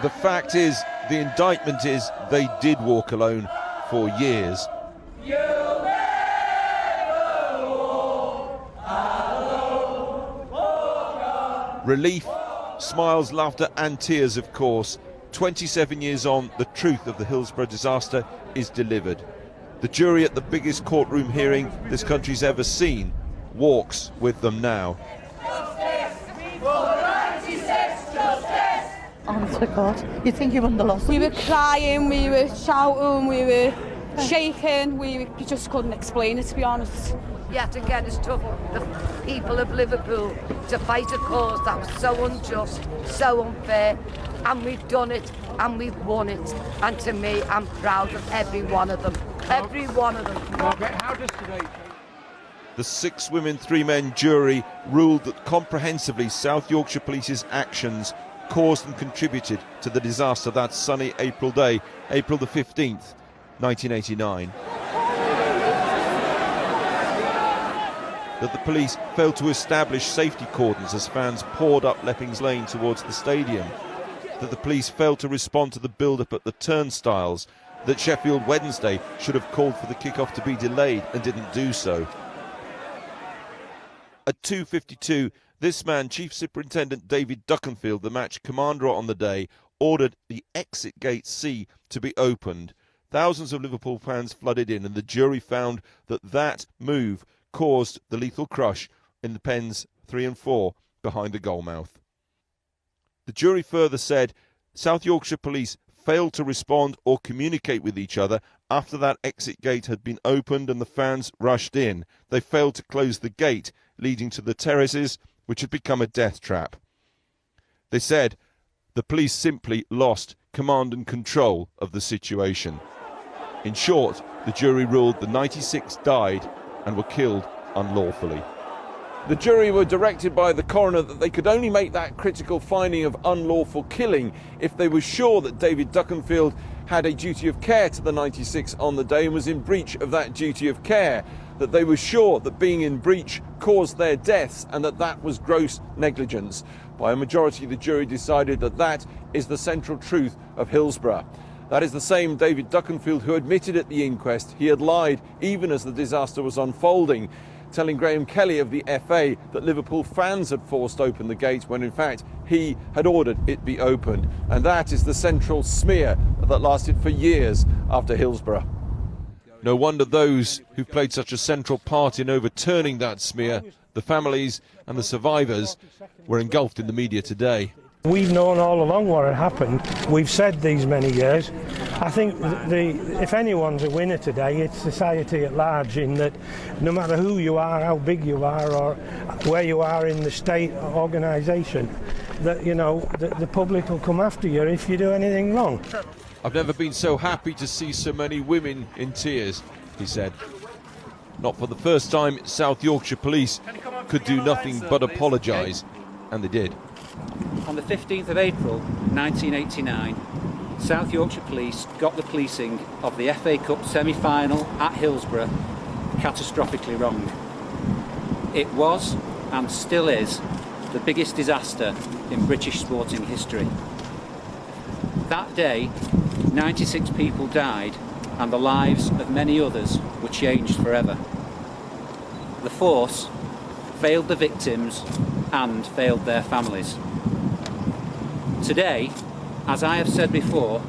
The fact is, the indictment is, they did walk alone for years. Relief, smiles, laughter and tears, of course. 27 years on, the truth of the Hillsborough disaster is delivered. The jury at the biggest courtroom hearing this country's ever seen walks with them now. Honest to God, you think you won the loss? We were crying, we were shouting, we were shaking, we just couldn't explain it, to be honest. Yet again, it's took the people of Liverpool to fight a cause that was so unjust, so unfair, and we've done it and we've won it. And to me, I'm proud of every one of them. Every one of them. Margaret, how does today change? The 6 women, 3 men jury ruled that comprehensively South Yorkshire Police's actions caused and contributed to the disaster that sunny April day, April the 15th, 1989. That the police failed to establish safety cordons as fans poured up Leppings Lane towards the stadium. That the police failed to respond to the build-up at the turnstiles. That Sheffield Wednesday should have called for the kick-off to be delayed and didn't do so. At 2:52, this man, Chief Superintendent David Duckenfield, the match commander on the day, ordered the exit gate C to be opened. Thousands of Liverpool fans flooded in, and the jury found that that move caused the lethal crush in the pens 3 and 4 behind the goalmouth. The jury further said South Yorkshire Police failed to respond or communicate with each other after that exit gate had been opened and the fans rushed in. They failed to close the gate leading to the terraces, which had become a death trap. They said the police simply lost command and control of the situation. In short, the jury ruled the 96 died and were killed unlawfully. The jury were directed by the coroner that they could only make that critical finding of unlawful killing if they were sure that David Duckenfield had a duty of care to the 96 on the day and was in breach of that duty of care, that they were sure that being in breach caused their deaths and that that was gross negligence. By a majority, the jury decided that that is the central truth of Hillsborough. That is the same David Duckenfield who admitted at the inquest he had lied even as the disaster was unfolding, telling Graham Kelly of the FA that Liverpool fans had forced open the gate when in fact he had ordered it be opened. And that is the central smear that lasted for years after Hillsborough. No wonder those who played such a central part in overturning that smear, the families and the survivors, were engulfed in the media today. We've known all along what had happened. We've said these many years. I think if anyone's a winner today, it's society at large, in that no matter who you are, how big you are, or where you are in the state organisation, that, you know, the public will come after you if you do anything wrong. I've never been so happy to see so many women in tears, he said. Not for the first time, South Yorkshire Police could do nothing but apologise, and they did. On the 15th of April 1989, South Yorkshire Police got the policing of the FA Cup semi-final at Hillsborough catastrophically wrong. It was, and still is, the biggest disaster in British sporting history. That day, 96 people died and the lives of many others were changed forever. The force failed the victims and failed their families. Today, as I have said before,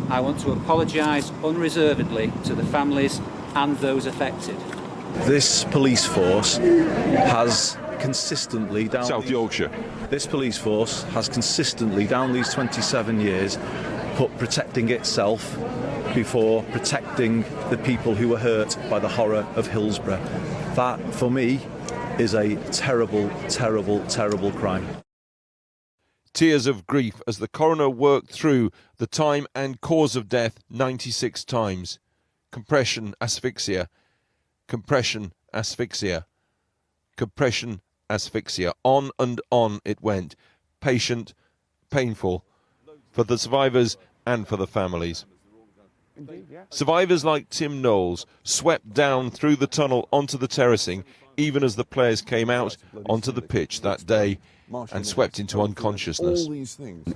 I want to apologise unreservedly to the families and those affected. This police force has consistently down South Yorkshire. This police force has consistently down these 27 years put protecting itself before protecting the people who were hurt by the horror of Hillsborough. That, for me, is a terrible, terrible, terrible crime. Tears of grief as the coroner worked through the time and cause of death 96 times. Compression, asphyxia. Compression, asphyxia. Compression, asphyxia. On and on it went. Patient, painful, for the survivors and for the families. Survivors like Tim Knowles swept down through the tunnel onto the terracing even as the players came out onto the pitch that day and swept into unconsciousness.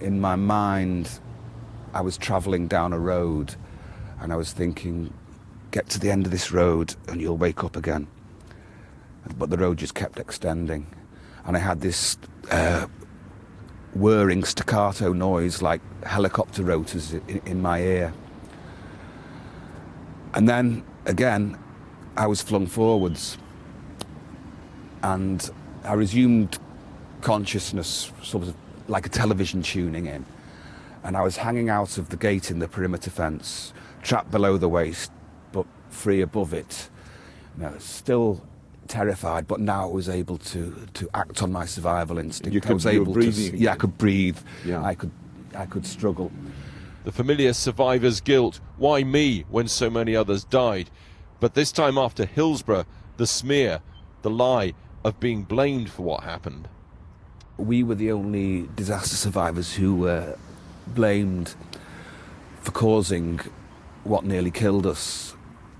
In my mind, I was travelling down a road and I was thinking, get to the end of this road and you'll wake up again. But the road just kept extending. And I had this whirring staccato noise like helicopter rotors in my ear. And then, again, I was flung forwards. And I resumed consciousness, sort of like a television tuning in. And I was hanging out of the gate in the perimeter fence, trapped below the waist, but free above it. You know, still terrified, but now I was able to act on my survival instinct. I was able to, yeah, I could breathe. Yeah. I could struggle. The familiar survivor's guilt. Why me when so many others died? But this time after Hillsborough, the smear, the lie of being blamed for what happened. We were the only disaster survivors who were blamed for causing what nearly killed us,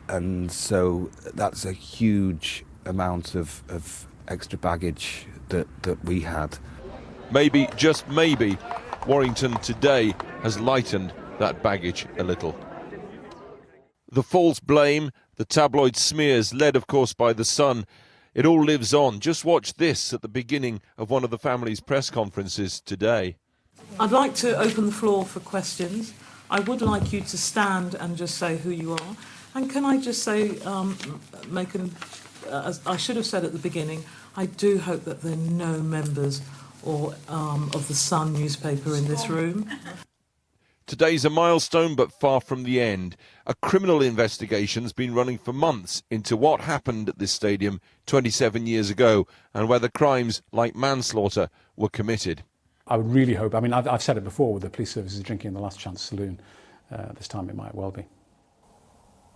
and so that's a huge amount of extra baggage that we had. Maybe, just maybe, Warrington today has lightened that baggage a little. The false blame, the tabloid smears, led of course by the Sun, it all lives on. Just watch this at the beginning of one of the family's press conferences today. I'd like to open the floor for questions. I would like you to stand and just say who you are. And can I just say, as I should have said at the beginning, I do hope that there are no members or of the Sun newspaper in this room. Today's a milestone, but far from the end. A criminal investigation's been running for months into what happened at this stadium 27 years ago and whether crimes like manslaughter were committed. I would really hope, I mean, I've said it before with the police services drinking in the Last Chance Saloon. This time it might well be.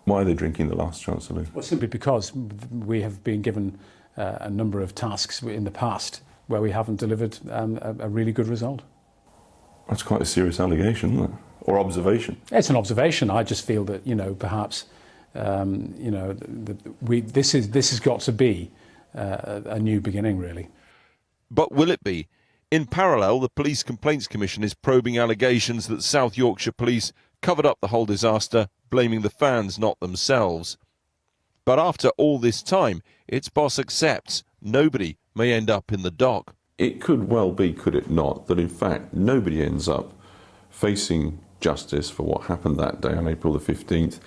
Why are they drinking the Last Chance Saloon? Well, simply because we have been given a number of tasks in the past where we haven't delivered a really good result. That's quite a serious allegation, isn't it? Or observation? It's an observation. I just feel that, perhaps, this has got to be a new beginning, really. But will it be? In parallel, the Police Complaints Commission is probing allegations that South Yorkshire Police covered up the whole disaster, blaming the fans, not themselves. But after all this time, its boss accepts nobody may end up in the dock. It could well be, could it not, that in fact nobody ends up facing justice for what happened that day on April the 15th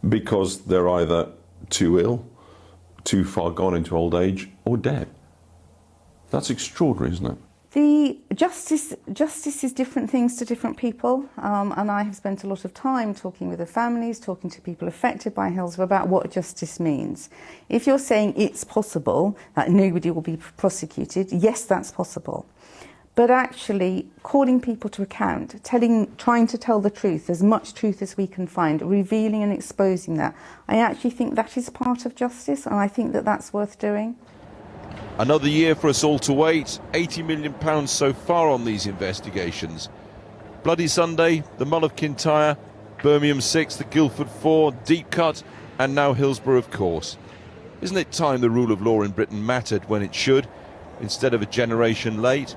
because they're either too ill, too far gone into old age, or dead. That's extraordinary, isn't it? The justice is different things to different people, and I have spent a lot of time talking with the families, talking to people affected by Hillsborough about what justice means. If you're saying it's possible that nobody will be prosecuted, yes, that's possible. But actually calling people to account, trying to tell the truth, as much truth as we can find, revealing and exposing that, I actually think that is part of justice, and I think that that's worth doing. Another year for us all to wait. £80 million so far on these investigations. Bloody Sunday, the Mull of Kintyre, Birmingham 6, the Guildford 4, Deep Cut, and now Hillsborough, of course. Isn't it time the rule of law in Britain mattered when it should, instead of a generation late?